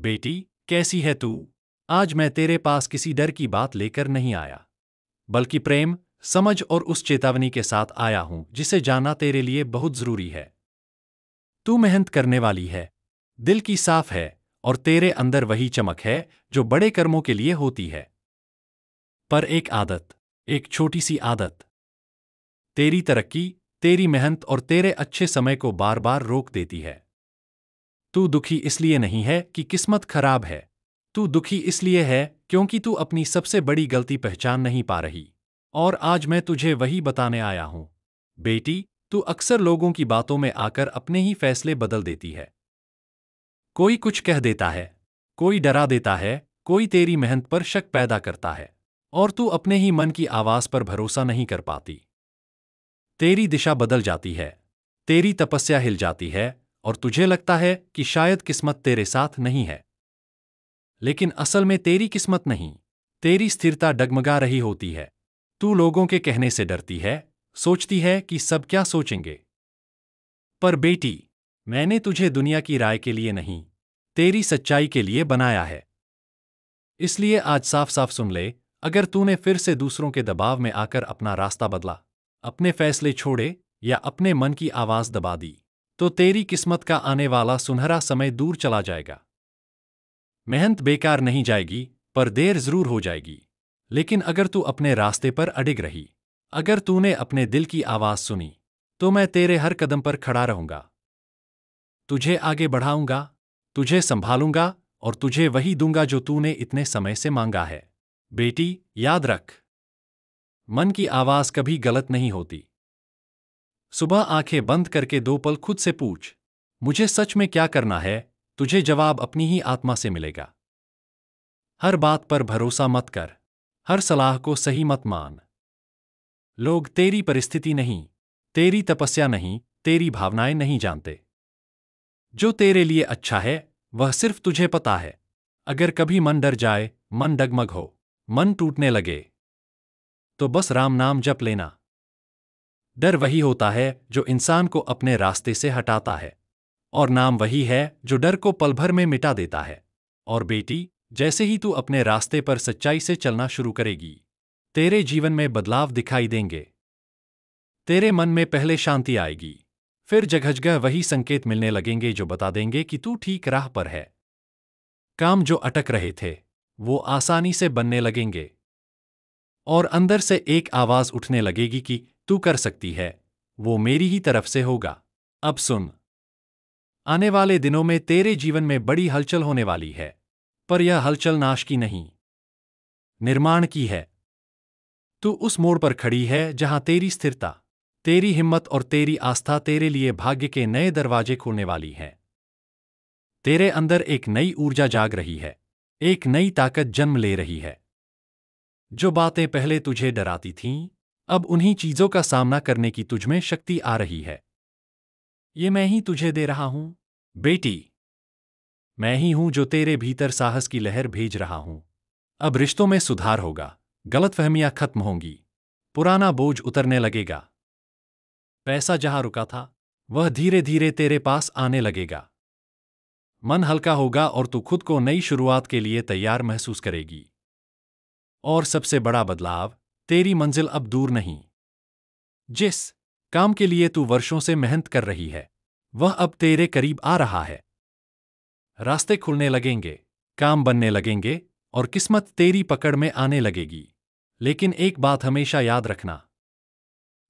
बेटी, कैसी है तू? आज मैं तेरे पास किसी डर की बात लेकर नहीं आया, बल्कि प्रेम, समझ और उस चेतावनी के साथ आया हूं जिसे जानना तेरे लिए बहुत जरूरी है। तू मेहनत करने वाली है, दिल की साफ है, और तेरे अंदर वही चमक है जो बड़े कर्मों के लिए होती है। पर एक आदत, एक छोटी सी आदत, तेरी तरक्की, तेरी मेहनत और तेरे अच्छे समय को बार बार रोक देती है। तू दुखी इसलिए नहीं है कि किस्मत खराब है। तू दुखी इसलिए है क्योंकि तू अपनी सबसे बड़ी गलती पहचान नहीं पा रही। और आज मैं तुझे वही बताने आया हूं। बेटी, तू अक्सर लोगों की बातों में आकर अपने ही फैसले बदल देती है। कोई कुछ कह देता है, कोई डरा देता है, कोई तेरी मेहनत पर शक पैदा करता है, और तू अपने ही मन की आवाज पर भरोसा नहीं कर पाती। तेरी दिशा बदल जाती है, तेरी तपस्या हिल जाती है, और तुझे लगता है कि शायद किस्मत तेरे साथ नहीं है। लेकिन असल में तेरी किस्मत नहीं, तेरी स्थिरता डगमगा रही होती है। तू लोगों के कहने से डरती है, सोचती है कि सब क्या सोचेंगे। पर बेटी, मैंने तुझे दुनिया की राय के लिए नहीं, तेरी सच्चाई के लिए बनाया है। इसलिए आज साफ साफ सुन ले, अगर तूने फिर से दूसरों के दबाव में आकर अपना रास्ता बदला, अपने फैसले छोड़े या अपने मन की आवाज दबा दी, तो तेरी किस्मत का आने वाला सुनहरा समय दूर चला जाएगा। मेहनत बेकार नहीं जाएगी, पर देर जरूर हो जाएगी। लेकिन अगर तू अपने रास्ते पर अडिग रही, अगर तूने अपने दिल की आवाज सुनी, तो मैं तेरे हर कदम पर खड़ा रहूंगा। तुझे आगे बढ़ाऊंगा, तुझे संभालूंगा, और तुझे वही दूंगा जो तूने इतने समय से मांगा है। बेटी, याद रख, मन की आवाज कभी गलत नहीं होती। सुबह आंखें बंद करके 2 पल खुद से पूछ, मुझे सच में क्या करना है? तुझे जवाब अपनी ही आत्मा से मिलेगा। हर बात पर भरोसा मत कर, हर सलाह को सही मत मान। लोग तेरी परिस्थिति नहीं, तेरी तपस्या नहीं, तेरी भावनाएं नहीं जानते। जो तेरे लिए अच्छा है, वह सिर्फ तुझे पता है। अगर कभी मन डर जाए, मन डगमग हो, मन टूटने लगे, तो बस राम नाम जप लेना। डर वही होता है जो इंसान को अपने रास्ते से हटाता है, और नाम वही है जो डर को पल भर में मिटा देता है। और बेटी, जैसे ही तू अपने रास्ते पर सच्चाई से चलना शुरू करेगी, तेरे जीवन में बदलाव दिखाई देंगे। तेरे मन में पहले शांति आएगी, फिर जगह जगह वही संकेत मिलने लगेंगे जो बता देंगे कि तू ठीक राह पर है। काम जो अटक रहे थे, वो आसानी से बनने लगेंगे, और अंदर से एक आवाज उठने लगेगी कि तू कर सकती है, वो मेरी ही तरफ से होगा। अब सुन, आने वाले दिनों में तेरे जीवन में बड़ी हलचल होने वाली है, पर यह हलचल नाश की नहीं, निर्माण की है। तू उस मोड़ पर खड़ी है जहां तेरी स्थिरता, तेरी हिम्मत और तेरी आस्था तेरे लिए भाग्य के नए दरवाजे खोलने वाली है। तेरे अंदर एक नई ऊर्जा जाग रही है, एक नई ताकत जन्म ले रही है। जो बातें पहले तुझे डराती थीं, अब उन्हीं चीजों का सामना करने की तुझमें शक्ति आ रही है। ये मैं ही तुझे दे रहा हूं, बेटी। मैं ही हूं जो तेरे भीतर साहस की लहर भेज रहा हूं। अब रिश्तों में सुधार होगा, गलतफहमियां खत्म होंगी, पुराना बोझ उतरने लगेगा। पैसा जहां रुका था, वह धीरे धीरे तेरे पास आने लगेगा। मन हल्का होगा और तू खुद को नई शुरुआत के लिए तैयार महसूस करेगी। और सबसे बड़ा बदलाव, तेरी मंजिल अब दूर नहीं। जिस काम के लिए तू वर्षों से मेहनत कर रही है, वह अब तेरे करीब आ रहा है। रास्ते खुलने लगेंगे, काम बनने लगेंगे, और किस्मत तेरी पकड़ में आने लगेगी। लेकिन एक बात हमेशा याद रखना,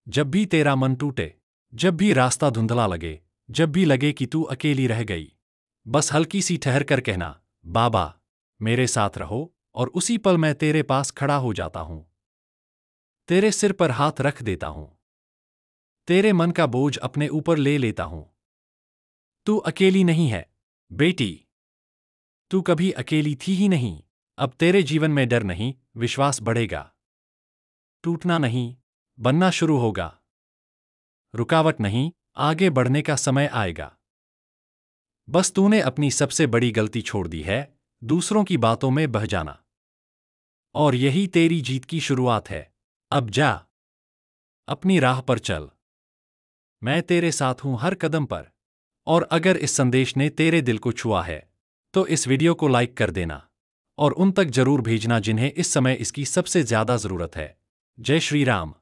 जब भी तेरा मन टूटे, जब भी रास्ता धुंधला लगे, जब भी लगे कि तू अकेली रह गई, बस हल्की सी ठहर कर कहना, बाबा, मेरे साथ रहो, और उसी पल मैं तेरे पास खड़ा हो जाता हूं। तेरे सिर पर हाथ रख देता हूं, तेरे मन का बोझ अपने ऊपर ले लेता हूं। तू अकेली नहीं है, बेटी। तू कभी अकेली थी ही नहीं। अब तेरे जीवन में डर नहीं, विश्वास बढ़ेगा। टूटना नहीं, बनना शुरू होगा। रुकावट नहीं, आगे बढ़ने का समय आएगा। बस तूने अपनी सबसे बड़ी गलती छोड़ दी है, दूसरों की बातों में बह जाना। और यही तेरी जीत की शुरुआत है। अब जा, अपनी राह पर चल। मैं तेरे साथ हूं हर कदम पर। और अगर इस संदेश ने तेरे दिल को छुआ है, तो इस वीडियो को लाइक कर देना और उन तक जरूर भेजना जिन्हें इस समय इसकी सबसे ज्यादा जरूरत है। जय श्री राम।